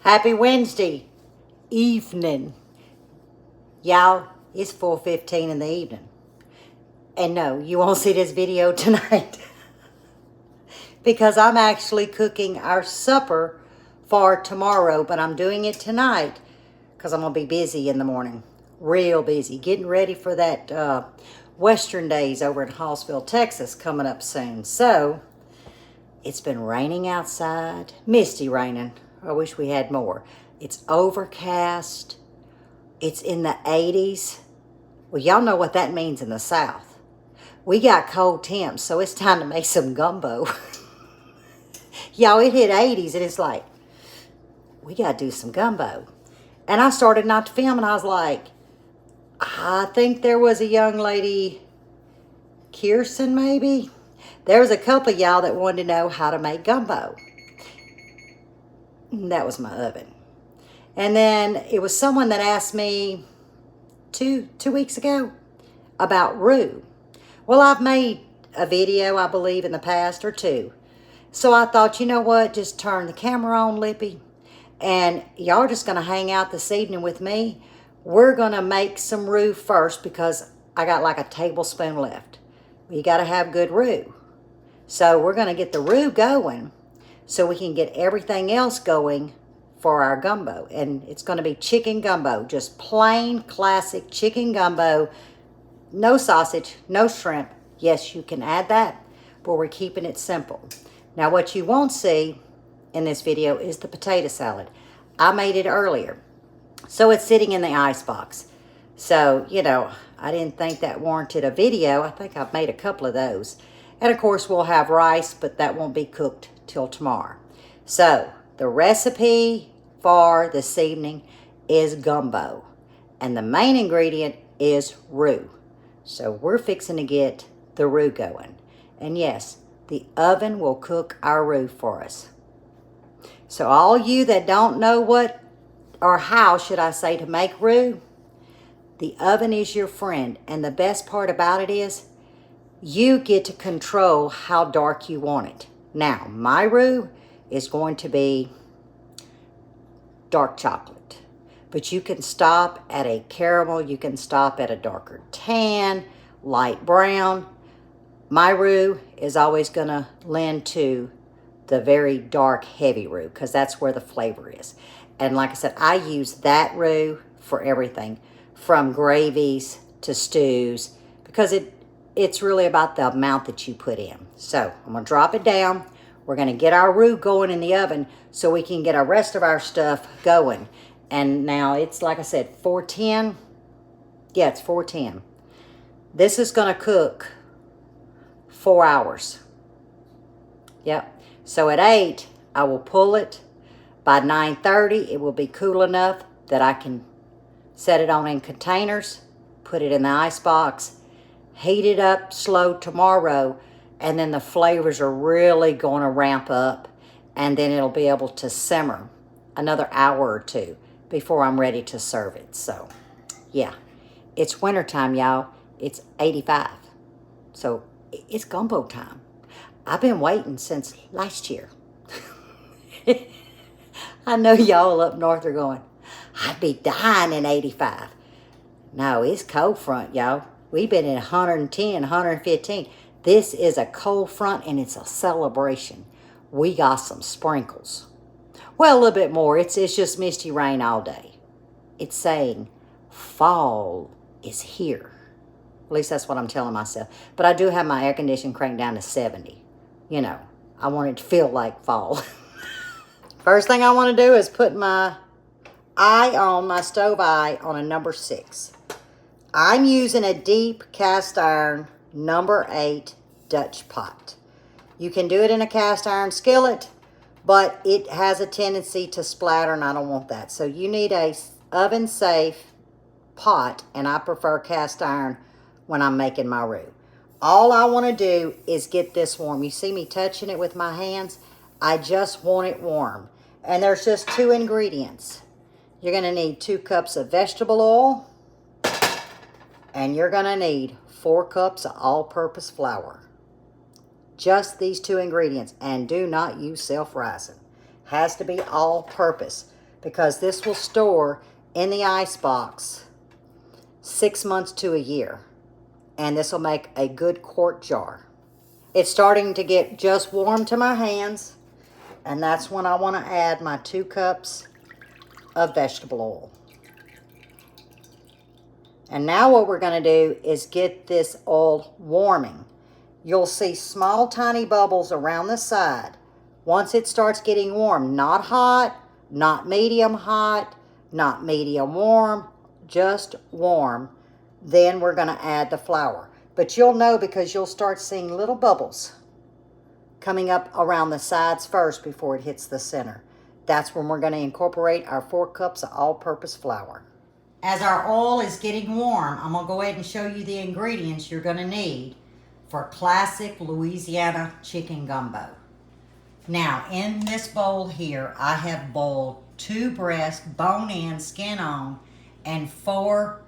Happy Wednesday evening. Y'all, it's 4:15 in the evening. And no, you won't see this video tonight because I'm actually cooking our supper for tomorrow, but I'm doing it tonight because I'm going to be busy in the morning. Real busy. Getting ready for that Western Days over in Hallsville, Texas coming up soon. So, it's been raining outside. Misty raining. I wish we had more. It's overcast. It's in the 80s. Well, y'all know what that means in the South. We got cold temps, so it's time to make some gumbo. Y'all, it hit 80s, and it's like, we got to do some gumbo. And I started not to film, and I was like, I think there was a young lady, Kirsten maybe? There was a couple of y'all that wanted to know how to make gumbo. That was my oven. And then it was someone that asked me two weeks ago about roux. Well, I've made a video, I believe, in the past or two. So I thought, you know what, just turn the camera on, Lippy. And y'all are just going to hang out this evening with me. We're going to make some roux first because I got like a tablespoon left. You got to have good roux. So we're going to get the roux going so we can get everything else going for our gumbo. And it's going to be chicken gumbo, just plain classic chicken gumbo. No sausage, no shrimp. Yes, you can add that, but we're keeping it simple. Now what you won't see in this video is the potato salad. I made it earlier. So it's sitting in the icebox. So, you know, I didn't think that warranted a video. I think I've made a couple of those. And of course we'll have rice, but that won't be cooked till tomorrow. So the recipe for this evening is gumbo. And the main ingredient is roux. So we're fixing to get the roux going. And yes, the oven will cook our roux for us. So all you that don't know what, or how should I say, to make roux, the oven is your friend. And the best part about it is you get to control how dark you want it. Now, my roux is going to be dark chocolate. But you can stop at a caramel. You can stop at a darker tan, light brown. My roux is always going to lend to the very dark, heavy roux because that's where the flavor is. And like I said, I use that roux for everything from gravies to stews because it's really about the amount that you put in. So I'm going to drop it down. We're going to get our roux going in the oven so we can get our rest of our stuff going. And now it's, like I said, 410. Yeah, it's 410. This is going to cook 4 hours. Yep. So at 8, I will pull it. By 9:30, it will be cool enough that I can set it on in containers, put it in the icebox, heat it up slow tomorrow, and then the flavors are really going to ramp up, and then it'll be able to simmer another hour or two before I'm ready to serve it. So, yeah, it's wintertime, y'all. It's 85. So, it's gumbo time. I've been waiting since last year. I know y'all up north are going, I'd be dying in 85. No, it's cold front, y'all. We've been in 110, 115. This is a cold front, and it's a celebration. We got some sprinkles. Well, a little bit more. It's just misty rain all day. It's saying fall is here. At least that's what I'm telling myself. But I do have my air conditioning cranked down to 70. You know, I want it to feel like fall. First thing I want to do is put my stove eye on a number 6. I'm using a deep cast iron number 8 Dutch pot. You can do it in a cast iron skillet, but it has a tendency to splatter, and I don't want that. So you need a oven safe pot, and I prefer cast iron when I'm making my roux. All I want to do is get this warm. You see me touching it with my hands? I just want it warm. And there's just 2 ingredients. You're going to need 2 cups of vegetable oil. And you're going to need 4 cups of all-purpose flour. Just these 2 ingredients. And do not use self-rising. Has to be all-purpose. because this will store in the ice box 6 months to a year. And this will make a good quart jar. It's starting to get just warm to my hands, and that's when I want to add my 2 cups of vegetable oil. And now what we're going to do is get this oil warming. You'll see small tiny bubbles around the side. Once it starts getting warm, not hot, not medium hot, not medium warm, just warm, then we're going to add the flour. But you'll know because you'll start seeing little bubbles coming up around the sides first before it hits the center. That's when we're going to incorporate our 4 cups of all-purpose flour. As our oil is getting warm, I'm going to go ahead and show you the ingredients you're going to need for classic Louisiana chicken gumbo. Now, in this bowl here, I have boiled 2 breasts, bone in, skin on, and 4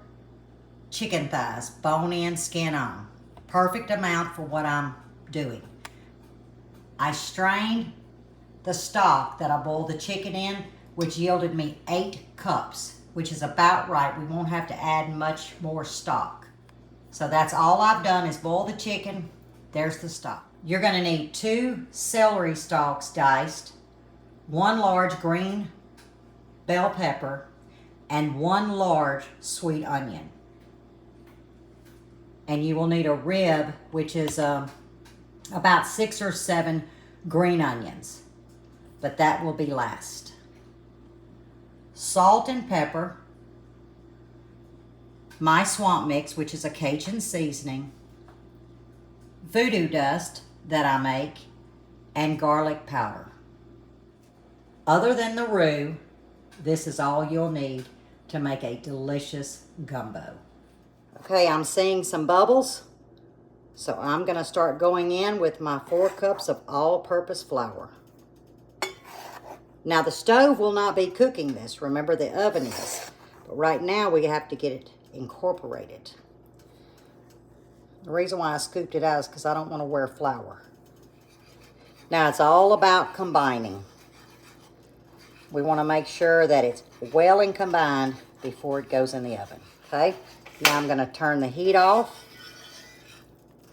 chicken thighs, bone in, skin on. Perfect amount for what I'm doing. I strained the stock that I boiled the chicken in, which yielded me 8 cups, which is about right. We won't have to add much more stock. So that's all I've done is boil the chicken. There's the stock. You're going to need 2 celery stalks diced, 1 large green bell pepper, and 1 large sweet onion. And you will need a rib, which is about 6 or 7 green onions, but that will be last. Salt and pepper, my swamp mix, which is a Cajun seasoning, voodoo dust that I make, and garlic powder. Other than the roux, this is all you'll need to make a delicious gumbo. Okay, I'm seeing some bubbles, so I'm going to start going in with my 4 cups of all-purpose flour. Now, the stove will not be cooking this. Remember, the oven is. But right now, we have to get it incorporated. The reason why I scooped it out is because I don't want to wear flour. Now, it's all about combining. We want to make sure that it's well and combined before it goes in the oven. Okay? Now I'm going to turn the heat off,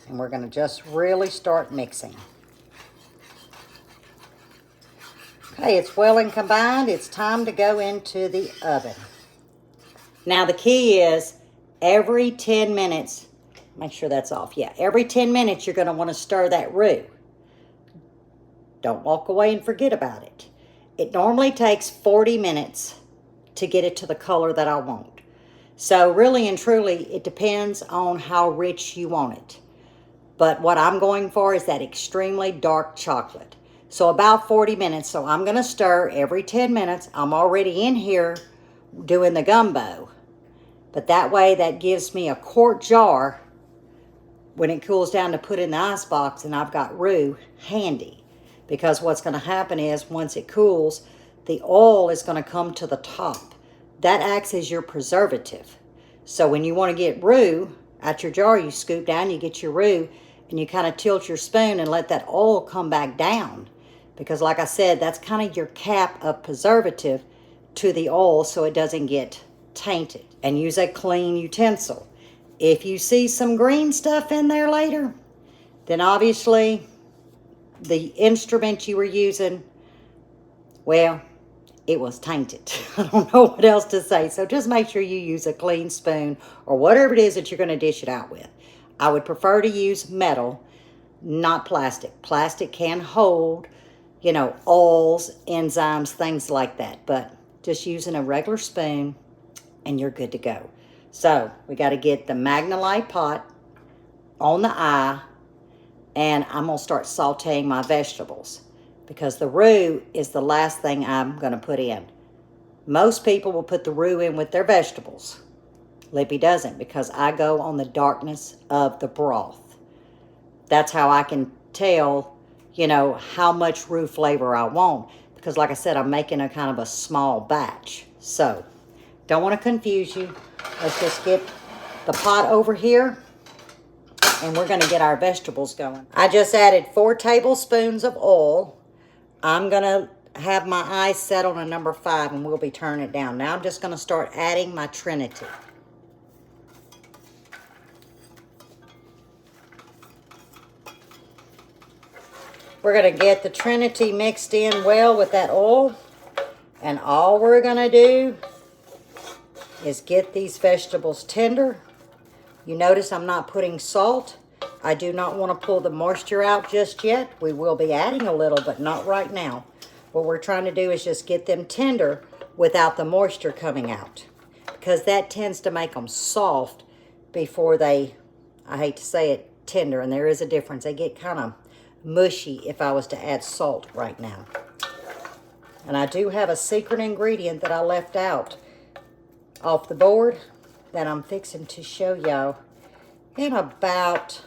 and we're going to just really start mixing. Okay, it's well and combined. It's time to go into the oven. Now the key is every 10 minutes, make sure that's off. Yeah, every 10 minutes you're going to want to stir that roux. Don't walk away and forget about it. It normally takes 40 minutes to get it to the color that I want. So really and truly, it depends on how rich you want it. But what I'm going for is that extremely dark chocolate. So about 40 minutes. So I'm going to stir every 10 minutes. I'm already in here doing the gumbo. But that way, that gives me a quart jar when it cools down to put in the ice box, and I've got roux handy. Because what's going to happen is once it cools, the oil is going to come to the top. That acts as your preservative. So when you want to get roux out your jar, you scoop down, you get your roux, and you kind of tilt your spoon and let that oil come back down. Because like I said, that's kind of your cap of preservative to the oil so it doesn't get tainted. And use a clean utensil. If you see some green stuff in there later, then obviously the instrument you were using, well, it was tainted. I don't know what else to say. So just make sure you use a clean spoon or whatever it is that you're going to dish it out with. I would prefer to use metal, not plastic. Plastic can hold, you know, oils, enzymes, things like that. But just using a regular spoon and you're good to go. So we got to get the Magnolite pot on the eye, and I'm going to start sauteing my vegetables because the roux is the last thing I'm going to put in. Most people will put the roux in with their vegetables. Lippy doesn't because I go on the darkness of the broth. That's how I can tell, you know, how much roux flavor I want because like I said, I'm making a kind of a small batch. So don't want to confuse you. Let's just get the pot over here and we're going to get our vegetables going. I just added 4 tablespoons of oil. I'm going to have my eyes set on a number 5 and we'll be turning it down. Now I'm just going to start adding my Trinity. We're going to get the Trinity mixed in well with that oil. And all we're going to do is get these vegetables tender. You notice I'm not putting salt. I do not want to pull the moisture out just yet. We will be adding a little, but not right now. What we're trying to do is just get them tender without the moisture coming out, because that tends to make them soft before they, I hate to say it, tender, and there is a difference. They get kind of mushy if I was to add salt right now. And I do have a secret ingredient that I left out off the board that I'm fixing to show y'all in about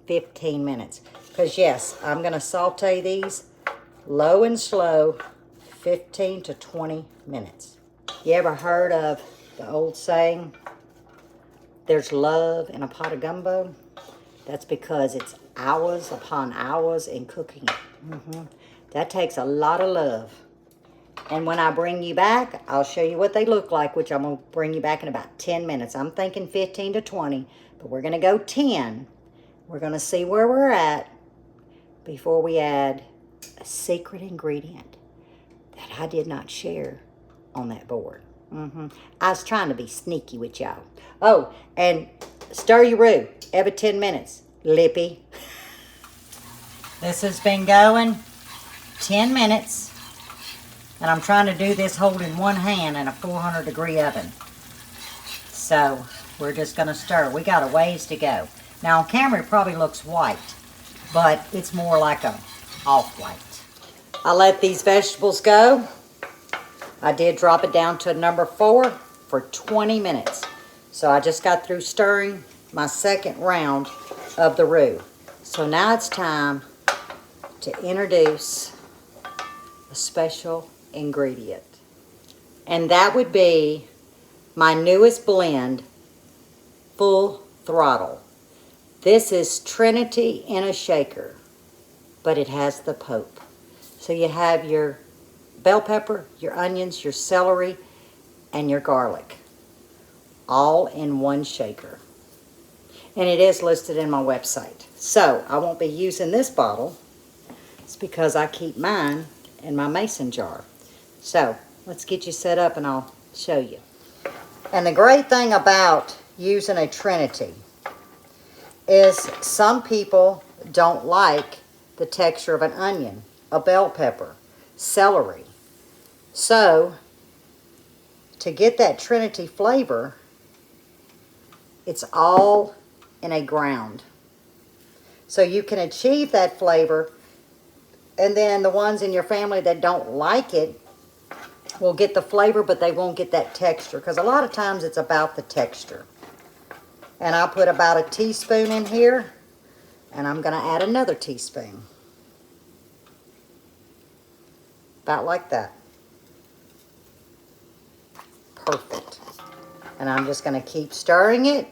15 minutes. Because yes, I'm going to saute these low and slow 15 to 20 minutes. You ever heard of the old saying, there's love in a pot of gumbo? That's because it's hours upon hours in cooking it. That takes a lot of love. And when I bring you back, I'll show you what they look like, which I'm going to bring you back in about 10 minutes. I'm thinking 15 to 20, but we're going to go 10. We're going to see where we're at before we add a secret ingredient that I did not share on that board. I was trying to be sneaky with y'all. Oh, and stir your roux every 10 minutes, Lippy. This has been going 10 minutes. And I'm trying to do this holding one hand in a 400-degree oven. So we're just going to stir. We got a ways to go. Now on camera it probably looks white, but it's more like a off-white. I let these vegetables go. I did drop it down to number 4 for 20 minutes. So I just got through stirring my second round of the roux. So now it's time to introduce a special ingredient. And that would be my newest blend, Full Throttle. This is Trinity in a shaker, but it has the Pope. So you have your bell pepper, your onions, your celery, and your garlic, all in one shaker. And it is listed in my website. So I won't be using this bottle. It's because I keep mine in my mason jar. So let's get you set up and I'll show you. And the great thing about using a Trinity is some people don't like the texture of an onion, a bell pepper, celery. So to get that Trinity flavor, it's all in a ground. So you can achieve that flavor, and then the ones in your family that don't like it will get the flavor, but they won't get that texture, because a lot of times it's about the texture. And I'll put about a teaspoon in here, and I'm going to add another teaspoon. About like that. Perfect. And I'm just going to keep stirring it,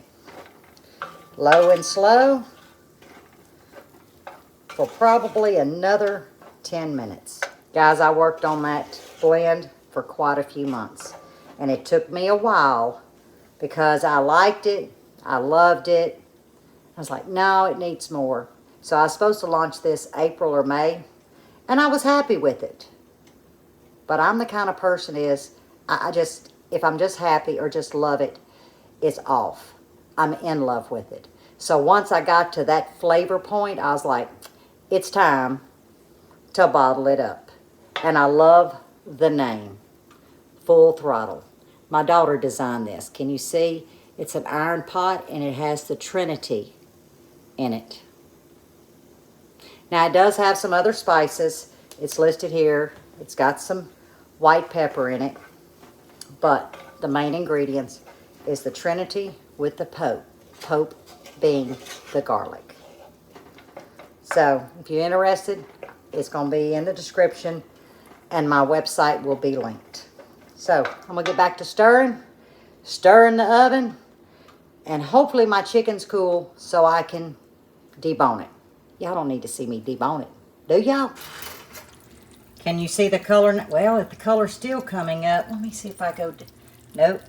low and slow, for probably another 10 minutes. Guys, I worked on that blend for quite a few months. And it took me a while because I liked it. I loved it. I was like, no, it needs more. So I was supposed to launch this April or May. And I was happy with it. But I'm the kind of person I just, if I'm just happy or just love it, it's off. I'm in love with it. So once I got to that flavor point, I was like, it's time to bottle it up. And I love the name, Full Throttle. My daughter designed this. Can you see? It's an iron pot and it has the Trinity in it. Now it does have some other spices. It's listed here. It's got some white pepper in it. But the main ingredients is the Trinity with the Pope. Pope being the garlic. So if you're interested, it's going to be in the description and my website will be linked. So I'm going to get back to stirring the oven, and hopefully my chicken's cool so I can debone it. Y'all don't need to see me debone it, do y'all? Can you see the color? Well, if the color's still coming up, let me see if I go to, nope.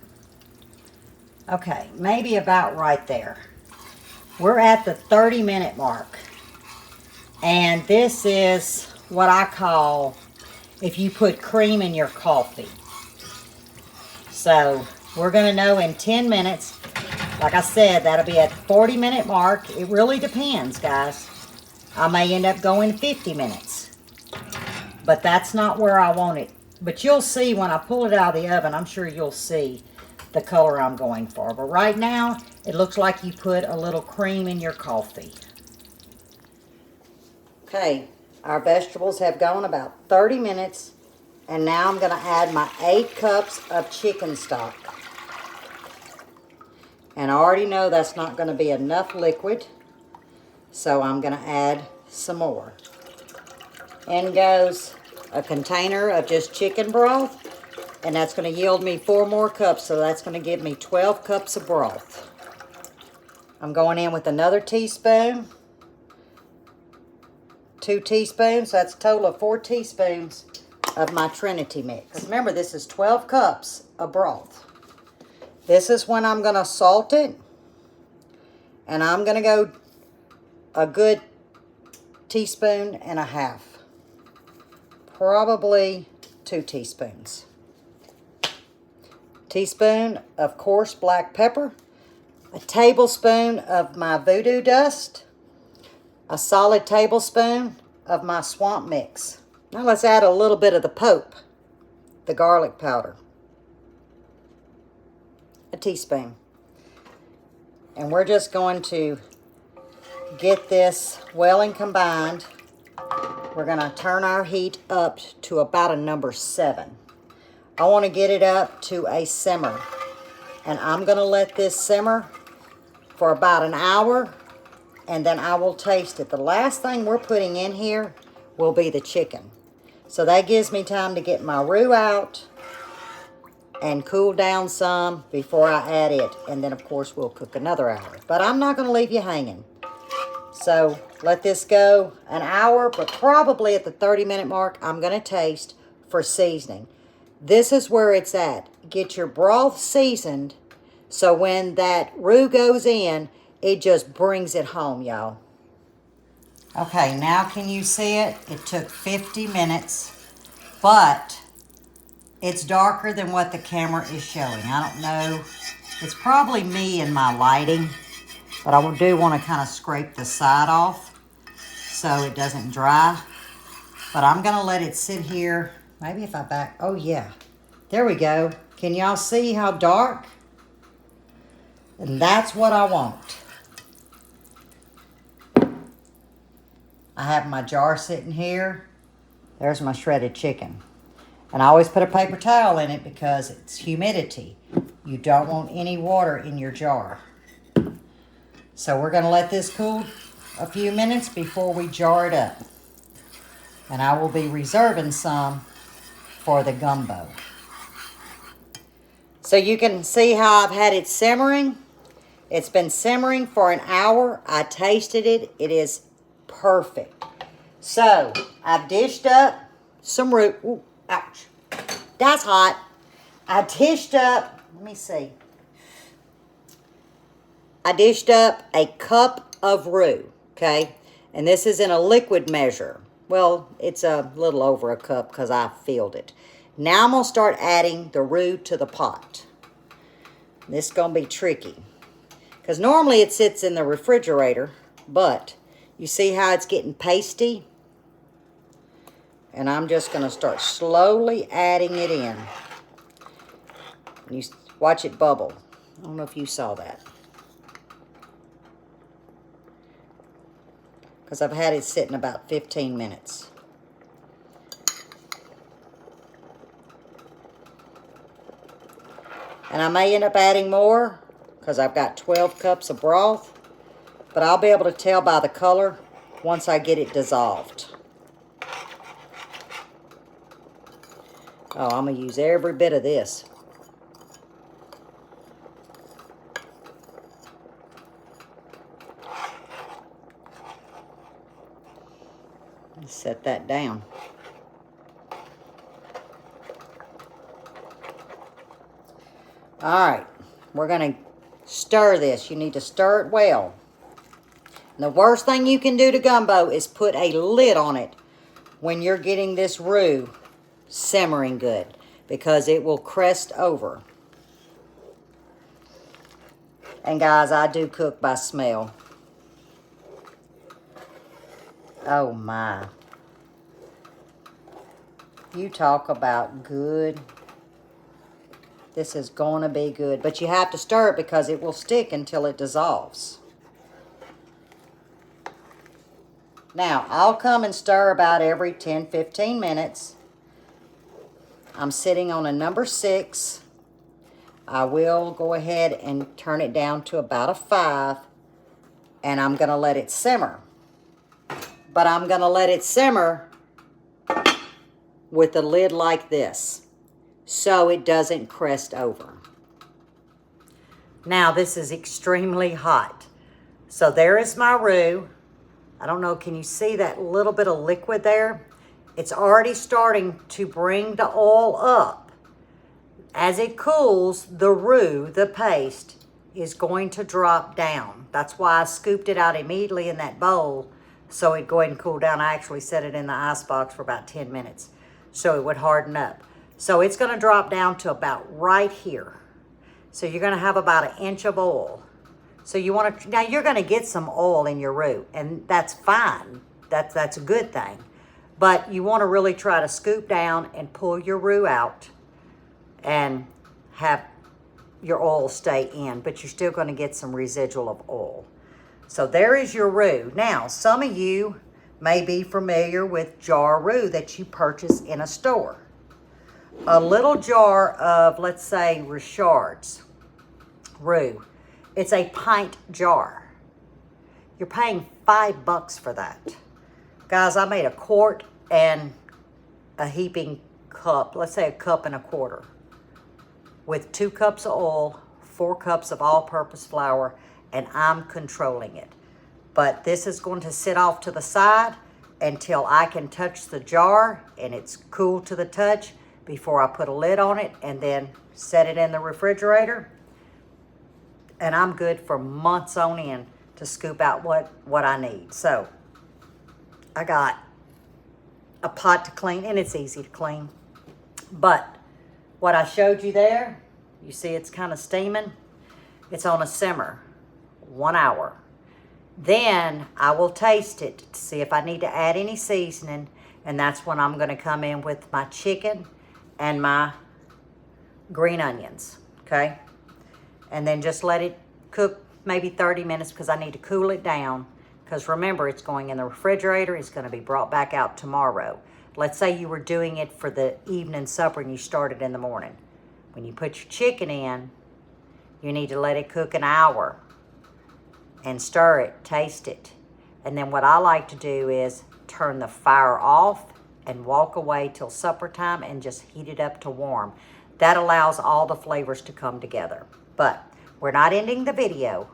Okay, maybe about right there. We're at the 30-minute mark. And this is what I call if you put cream in your coffee. So we're going to know in 10 minutes. Like I said, that'll be at the 40-minute mark. It really depends, guys. I may end up going 50 minutes. But that's not where I want it. But you'll see when I pull it out of the oven, I'm sure you'll see the color I'm going for. But right now, it looks like you put a little cream in your coffee. Okay, our vegetables have gone about 30 minutes. And now I'm going to add my 8 cups of chicken stock. And I already know that's not going to be enough liquid. So I'm going to add some more. In goes a container of just chicken broth. And that's going to yield me 4 more cups. So that's going to give me 12 cups of broth. I'm going in with another teaspoon. 2 teaspoons. That's a total of 4 teaspoons of my Trinity mix. Remember, this is 12 cups of broth. This is when I'm going to salt it. And I'm going to go a good teaspoon and a half. Probably 2 teaspoons. Teaspoon of coarse black pepper. A tablespoon of my voodoo dust. A solid tablespoon of my swamp mix. Now let's add a little bit of the Pope, the garlic powder. A teaspoon. And we're just going to get this well and combined. We're going to turn our heat up to about a number 7. I want to get it up to a simmer. And I'm going to let this simmer for about an hour. And then I will taste it. The last thing we're putting in here will be the chicken. So that gives me time to get my roux out and cool down some before I add it. And then, of course, we'll cook another hour. But I'm not going to leave you hanging. So let this go an hour, but probably at the 30-minute mark, I'm going to taste for seasoning. This is where it's at. Get your broth seasoned so when that roux goes in, it just brings it home, y'all. Okay, now can you see it? It took 50 minutes, but it's darker than what the camera is showing. I don't know. It's probably me and my lighting, but I do want to kind of scrape the side off so it doesn't dry. But I'm going to let it sit here. Maybe if I back, oh yeah. There we go. Can y'all see how dark? And that's what I want. I have my jar sitting here. There's my shredded chicken. And I always put a paper towel in it because it's humidity. You don't want any water in your jar. So we're going to let this cool a few minutes before we jar it up. And I will be reserving some for the gumbo. So you can see how I've had it simmering. It's been simmering for an hour. I tasted it. It is perfect. So I've dished up some roux. Ooh, ouch. That's hot. I dished up, let me see. I dished up a cup of roux, okay? And this is in a liquid measure. Well, it's a little over a cup because I filled it. Now I'm going to start adding the roux to the pot. This is going to be tricky. Because normally it sits in the refrigerator, but you see how it's getting pasty? And I'm just going to start slowly adding it in. And you watch it bubble. I don't know if you saw that. Because I've had it sitting about 15 minutes. And I may end up adding more because I've got 12 cups of broth. But I'll be able to tell by the color once I get it dissolved. Oh, I'm going to use every bit of this. Set that down. All right, we're going to stir this. You need to stir it well. And the worst thing you can do to gumbo is put a lid on it when you're getting this roux simmering good, because it will crest over. And guys, I do cook by smell. Oh my. You talk about good. This is going to be good. But you have to stir it because it will stick until it dissolves. Now, I'll come and stir about every 10-15 minutes. I'm sitting on a number 6. I will go ahead and turn it down to about a 5. And I'm going to let it simmer. But I'm going to let it simmer with a lid like this, so it doesn't crest over. Now this is extremely hot. So there is my roux. I don't know, can you see that little bit of liquid there? It's already starting to bring the oil up. As it cools, the roux, the paste, is going to drop down. That's why I scooped it out immediately in that bowl, so it'd go ahead and cool down. I actually set it in the ice box for about 10 minutes. So it would harden up. So it's going to drop down to about right here. So you're going to have about 1 inch of oil. So you want to, now you're going to get some oil in your roux, and that's fine. That's a good thing. But you want to really try to scoop down and pull your roux out and have your oil stay in, but you're still going to get some residual of oil. So there is your roux. Now, some of you may be familiar with jar roux that you purchase in a store. A little jar of, let's say, Richard's roux. It's a pint jar. You're paying $5 for that. Guys, I made a quart and a heaping cup, let's say 1.25 cups, with 2 cups of oil, 4 cups of all-purpose flour, and I'm controlling it. But this is going to sit off to the side until I can touch the jar and it's cool to the touch before I put a lid on it and then set it in the refrigerator. And I'm good for months on end to scoop out what I need. So I got a pot to clean, and it's easy to clean. But what I showed you there, you see it's kind of steaming. It's on a simmer, 1 hour. Then I will taste it to see if I need to add any seasoning, and that's when I'm going to come in with my chicken and my green onions, okay? And then just let it cook maybe 30 minutes because I need to cool it down. Because remember, it's going in the refrigerator. It's going to be brought back out tomorrow. Let's say you were doing it for the evening supper and you started in the morning. When you put your chicken in, you need to let it cook an hour and stir it, taste it. And then what I like to do is turn the fire off and walk away till supper time and just heat it up to warm. That allows all the flavors to come together. But we're not ending the video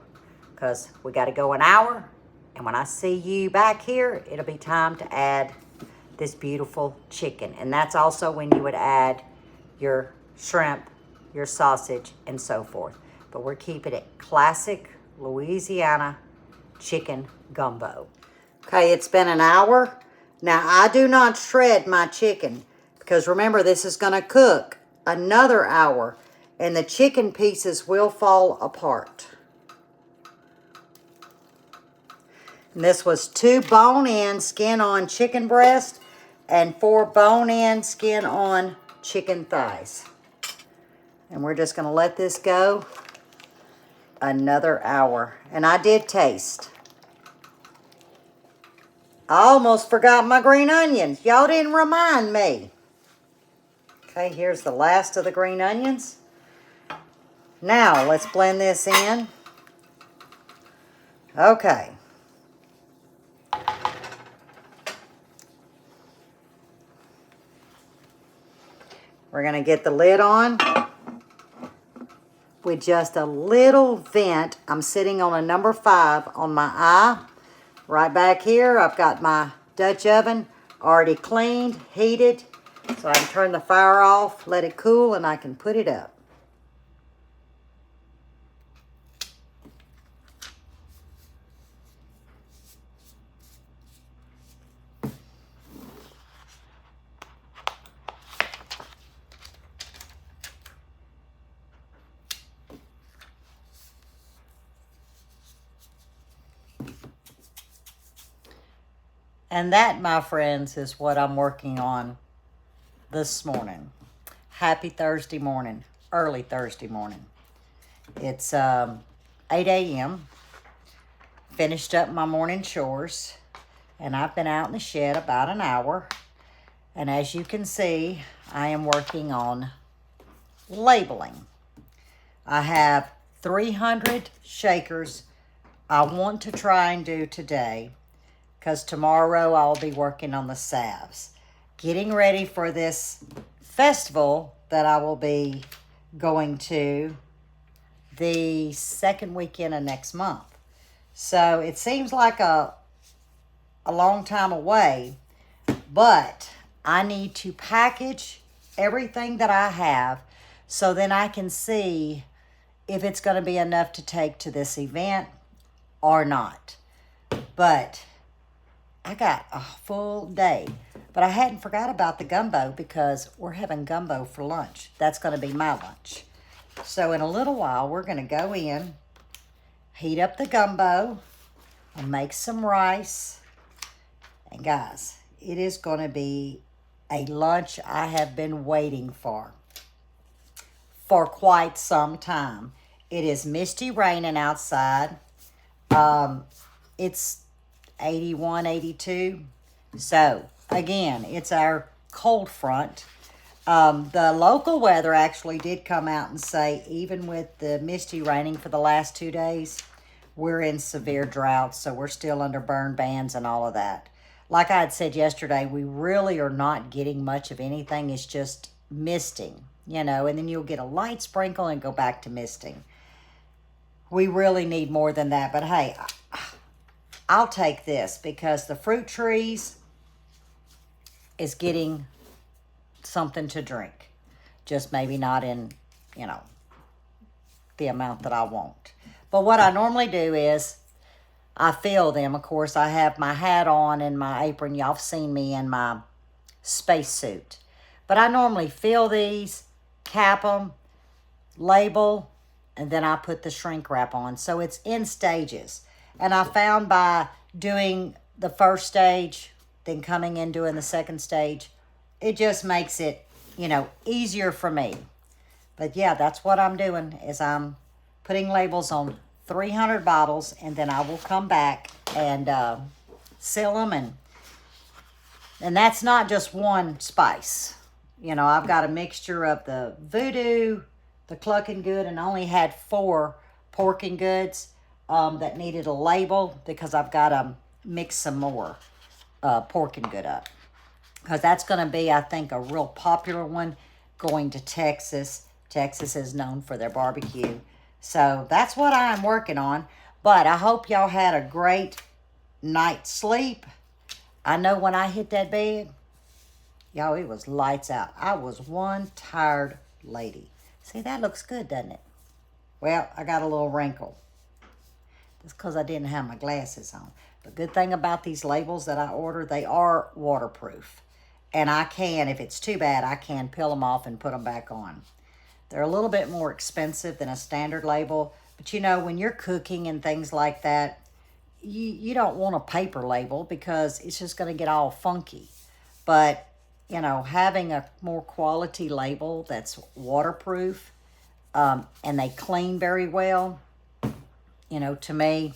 because we got to go an hour. And when I see you back here, it'll be time to add this beautiful chicken. And that's also when you would add your shrimp, your sausage, and so forth. But we're keeping it classic Louisiana chicken gumbo. Okay, it's been an hour. Now, I do not shred my chicken because remember, this is going to cook another hour and the chicken pieces will fall apart. And this was 2 bone-in, skin-on chicken breast and 4 bone-in, skin-on chicken thighs. And we're just going to let this go another hour. And I did taste. I almost forgot my green onions. Y'all didn't remind me. Okay, here's the last of the green onions. Now, let's blend this in. Okay. We're going to get the lid on with just a little vent. I'm sitting on a number 5 on my eye. Right back here, I've got my Dutch oven already cleaned, heated. So I can turn the fire off, let it cool, and I can put it up. And that, my friends, is what I'm working on this morning. Happy Thursday morning, early Thursday morning. It's 8 a.m. Finished up my morning chores, and I've been out in the shed about an hour. And as you can see, I am working on labeling. I have 300 shakers I want to try and do today, because tomorrow I'll be working on the salves. Getting ready for this festival that I will be going to the second weekend of next month. So it seems like a long time away, but I need to package everything that I have so then I can see if it's going to be enough to take to this event or not. But I got a full day. But I hadn't forgot about the gumbo because we're having gumbo for lunch. That's going to be my lunch. So in a little while, we're going to go in, heat up the gumbo, and make some rice. And guys, it is going to be a lunch I have been waiting for quite some time. It is misty raining outside. It's 81, 82. So, again, it's our cold front. The local weather actually did come out and say, even with the misty raining for the last 2 days, we're in severe drought, so we're still under burn bans and all of that. Like I had said yesterday, we really are not getting much of anything. It's just misting, and then you'll get a light sprinkle and go back to misting. We really need more than that, but hey, I'll take this because the fruit trees is getting something to drink. Just maybe not in, the amount that I want. But what I normally do is I fill them. Of course, I have my hat on and my apron. Y'all have seen me in my spacesuit. But I normally fill these, cap them, label, and then I put the shrink wrap on. So it's in stages. And I found by doing the first stage, then coming in doing the second stage, it just makes it, easier for me. But yeah, that's what I'm doing, is I'm putting labels on 300 bottles, and then I will come back and seal them. And that's not just one spice. I've got a mixture of the Voodoo, the Cluckin' Good, and I only had 4 porking goods that needed a label because I've got to mix some more porking good up. Because that's going to be, I think, a real popular one going to Texas. Texas is known for their barbecue. So that's what I'm working on. But I hope y'all had a great night's sleep. I know when I hit that bed, y'all, it was lights out. I was one tired lady. See, that looks good, doesn't it? Well, I got a little wrinkle. That's because I didn't have my glasses on. The good thing about these labels that I order, they are waterproof. And I can, if it's too bad, I can peel them off and put them back on. They're a little bit more expensive than a standard label. But when you're cooking and things like that, you don't want a paper label because it's just going to get all funky. But, having a more quality label that's waterproof and they clean very well, to me,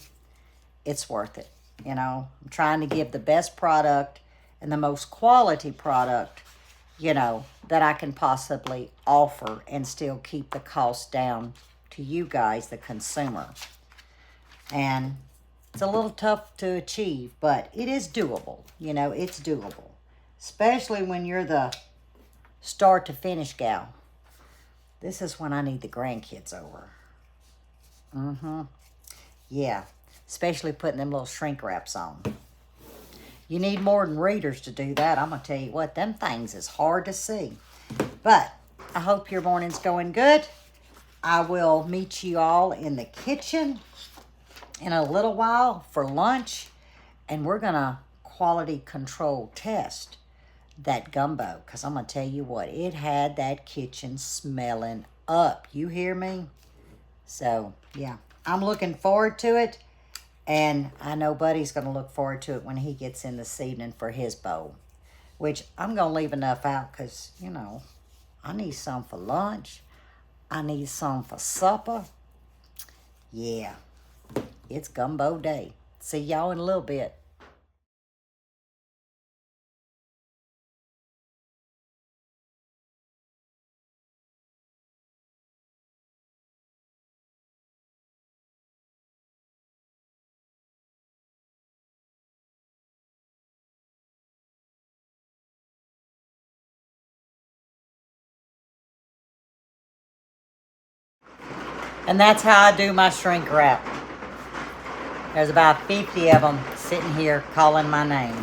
it's worth it. I'm trying to give the best product and the most quality product, that I can possibly offer and still keep the cost down to you guys, the consumer. And it's a little tough to achieve, but it is doable. It's doable. Especially when you're the start to finish gal. This is when I need the grandkids over. Yeah, especially putting them little shrink wraps on. You need more than readers to do that. I'm going to tell you what, them things is hard to see. But I hope your morning's going good. I will meet you all in the kitchen in a little while for lunch. And we're going to quality control test that gumbo. Because I'm going to tell you what, it had that kitchen smelling up. You hear me? So, yeah, I'm looking forward to it. And I know Buddy's going to look forward to it when he gets in this evening for his bowl. Which I'm going to leave enough out because, you know, I need some for lunch. I need some for supper. Yeah, it's gumbo day. See y'all in a little bit. And that's how I do my shrink wrap. There's about 50 of them sitting here calling my name.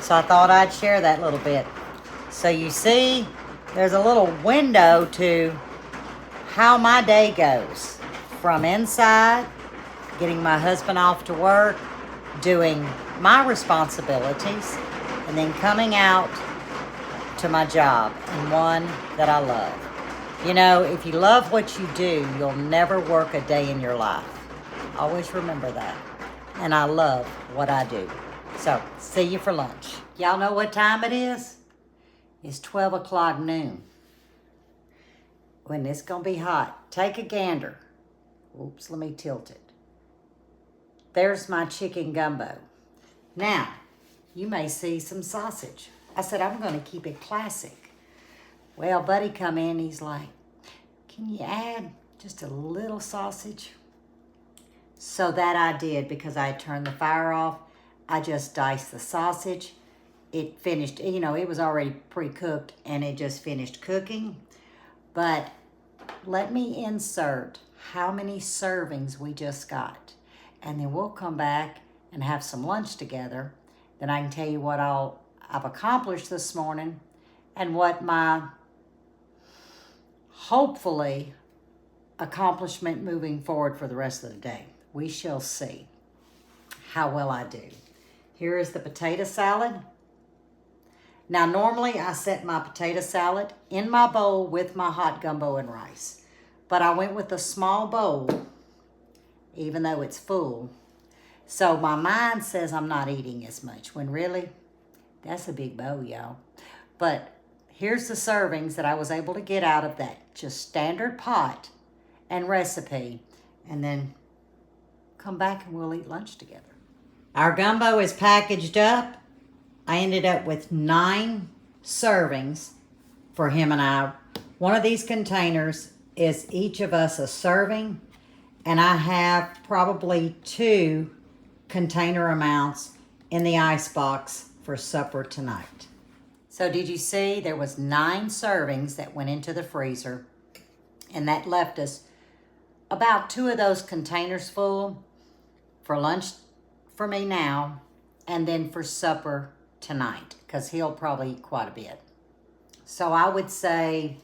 So I thought I'd share that little bit. So you see, there's a little window to how my day goes. From inside, getting my husband off to work, doing my responsibilities, and then coming out to my job, and one that I love. You know, if you love what you do, you'll never work a day in your life. Always remember that. And I love what I do. So, see you for lunch. Y'all know what time it is? It's 12 o'clock noon. When it's gonna be hot, take a gander. Oops, let me tilt it. There's my chicken gumbo. Now, you may see some sausage. I said, I'm gonna keep it classic. Well, Buddy come in, he's like, can you add just a little sausage? So that I did because I had turned the fire off. I just diced the sausage. It finished, you know, it was already pre-cooked and it just finished cooking. But let me insert how many servings we just got. And then we'll come back and have some lunch together. Then I can tell you what I've accomplished this morning and what my hopefully accomplishment moving forward for the rest of the day. We shall see how well I do. Here is the potato salad. Now, normally I set my potato salad in my bowl with my hot gumbo and rice. But I went with a small bowl, even though it's full. So my mind says I'm not eating as much, when really, that's a big bowl, y'all. But here's the servings that I was able to get out of that just standard pot and recipe. And then come back and we'll eat lunch together. Our gumbo is packaged up. I ended up with 9 servings for him and I. One of these containers is each of us a serving, and I have probably 2 container amounts in the icebox for supper tonight. So did you see there was 9 servings that went into the freezer, and that left us about 2 of those containers full for lunch for me now, and then for supper tonight, because he'll probably eat quite a bit. So I would say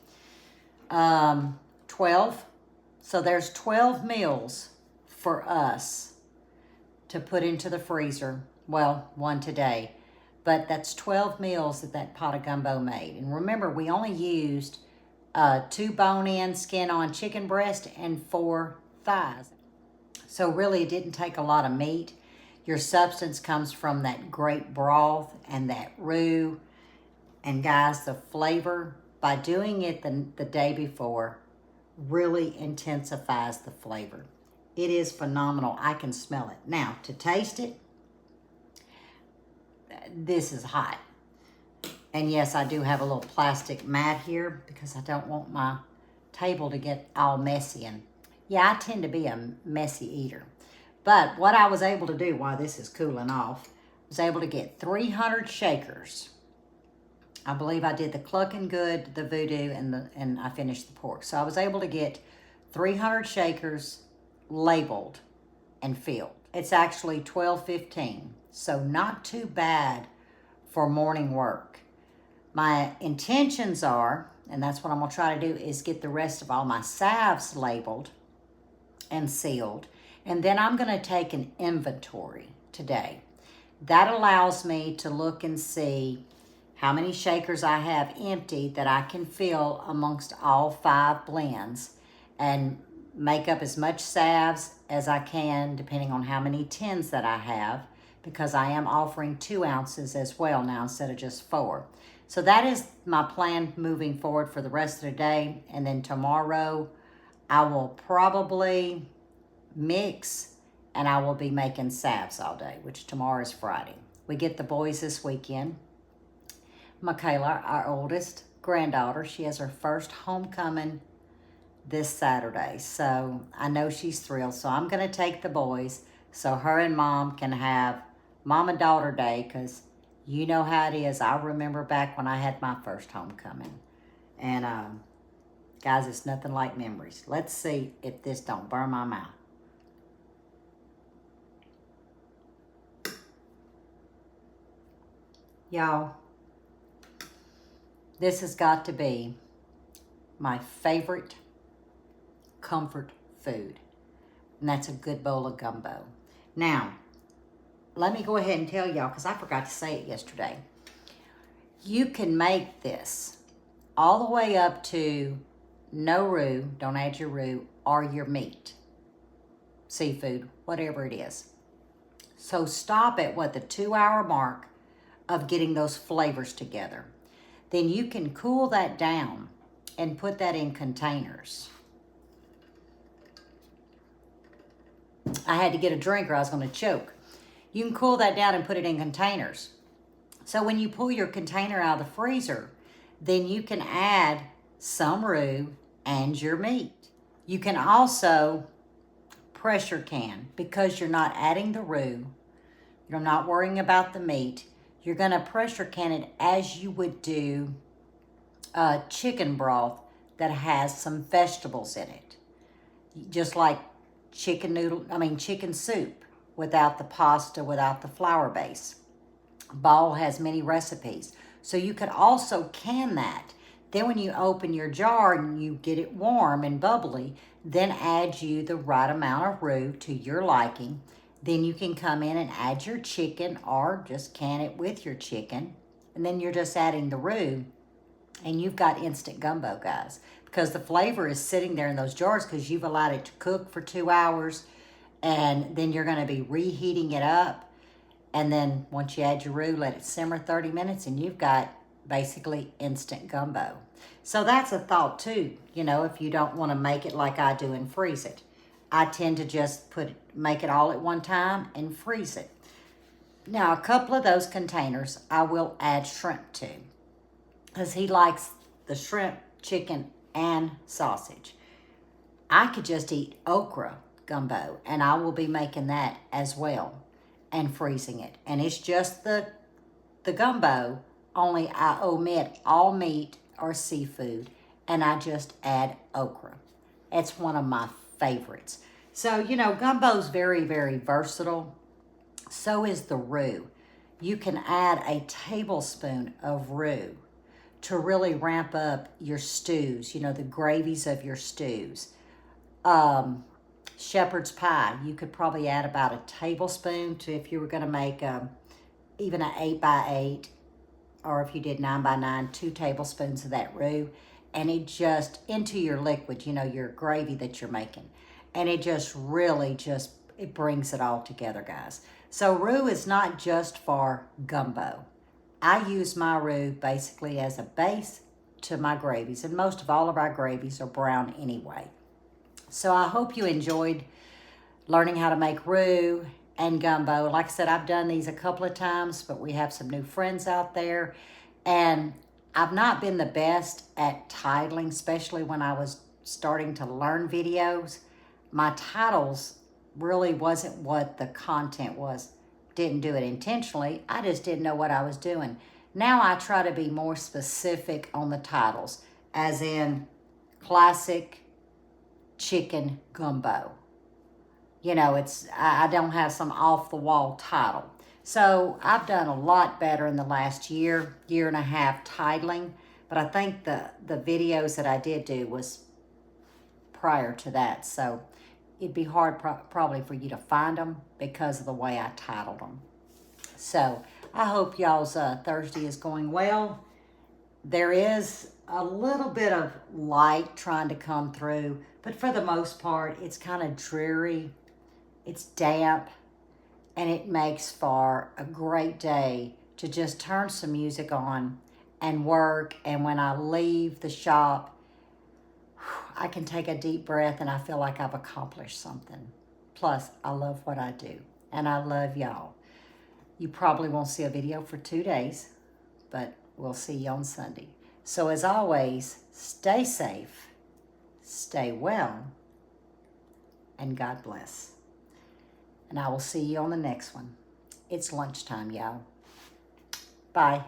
12. So there's 12 meals for us to put into the freezer. Well, one today. But that's 12 meals that pot of gumbo made. And remember, we only used 2 bone-in, skin-on chicken breast and 4 thighs. So really, it didn't take a lot of meat. Your substance comes from that great broth and that roux. And guys, the flavor, by doing it the day before, really intensifies the flavor. It is phenomenal. I can smell it. Now, to taste it, this is hot. And yes, I do have a little plastic mat here because I don't want my table to get all messy. And yeah, I tend to be a messy eater. But what I was able to do while this is cooling off, was able to get 300 shakers. I believe I did the Cluckin' Good, the Voodoo, and I finished the pork. So I was able to get 300 shakers labeled and filled. It's actually $12.15, so not too bad for morning work. My intentions are, and that's what I'm gonna try to do, is get the rest of all my salves labeled and sealed. And then I'm gonna take an inventory today. That allows me to look and see how many shakers I have empty that I can fill amongst all 5 blends, and make up as much salves as I can, depending on how many tins that I have, because I am offering 2 ounces as well now instead of just 4. So that is my plan moving forward for the rest of the day. And then tomorrow I will probably mix, and I will be making salves all day, which tomorrow is Friday. We get the boys this weekend. Michaela, our oldest granddaughter, she has her first homecoming this Saturday. So I know she's thrilled. So I'm going to take the boys so her and mom can have mom and daughter day, because you know how it is. I remember back when I had my first homecoming. And guys, it's nothing like memories. Let's see if this don't burn my mouth. Y'all, this has got to be my favorite comfort food. And that's a good bowl of gumbo. Now, let me go ahead and tell y'all, because I forgot to say it yesterday. You can make this all the way up to no roux, don't add your roux, or your meat, seafood, whatever it is. So stop at what, the 2-hour mark of getting those flavors together. Then you can cool that down and put that in containers. I had to get a drink or I was going to choke. You can cool that down and put it in containers. So when you pull your container out of the freezer, then you can add some roux and your meat. You can also pressure can, because you're not adding the roux, you're not worrying about the meat. You're going to pressure can it as you would do chicken broth that has some vegetables in it. Just like chicken soup without the pasta, without the flour base. Ball has many recipes. So you could also can that. Then when you open your jar and you get it warm and bubbly, then add you the right amount of roux to your liking. Then you can come in and add your chicken, or just can it with your chicken. And then you're just adding the roux, and you've got instant gumbo, guys. Because the flavor is sitting there in those jars because you've allowed it to cook for 2 hours. And then you're going to be reheating it up. And then once you add your roux, let it simmer 30 minutes, and you've got basically instant gumbo. So that's a thought too, you know, if you don't want to make it like I do and freeze it. I tend to just make it all at one time and freeze it. Now, a couple of those containers I will add shrimp to, because he likes the shrimp, chicken, and sausage. I could just eat okra gumbo, and I will be making that as well and freezing it. And it's just the gumbo, only I omit all meat or seafood, and I just add okra. It's one of my favorites. So, you know, gumbo's very, very versatile. So is the roux. You can add a tablespoon of roux to really ramp up your stews, you know, the gravies of your stews. Shepherd's pie, you could probably add about a tablespoon to, if you were going to make even an 8x8, or if you did 9x9, 2 tablespoons of that roux, and it just into your liquid, you know, your gravy that you're making. And it just really it brings it all together, guys. So roux is not just for gumbo. I use my roux basically as a base to my gravies, and most of all of our gravies are brown anyway. So I hope you enjoyed learning how to make roux and gumbo. Like I said, I've done these a couple of times, but we have some new friends out there. And I've not been the best at titling, especially when I was starting to learn videos. My titles really wasn't what the content was. Didn't do it intentionally. I just didn't know what I was doing. Now I try to be more specific on the titles, as in classic chicken gumbo. You know, I don't have some off-the-wall title. So I've done a lot better in the last year and a half titling, but I think the videos that I did do was prior to that. So it'd be hard probably for you to find them because of the way I titled them. So I hope y'all's Thursday is going well. There is a little bit of light trying to come through, but for the most part, it's kind of dreary. It's damp, and it makes for a great day to just turn some music on and work. And when I leave the shop, I can take a deep breath and I feel like I've accomplished something. Plus, I love what I do, and I love y'all. You probably won't see a video for 2 days, but we'll see you on Sunday. So as always, stay safe, stay well, and God bless. And I will see you on the next one. It's lunchtime, y'all. Bye.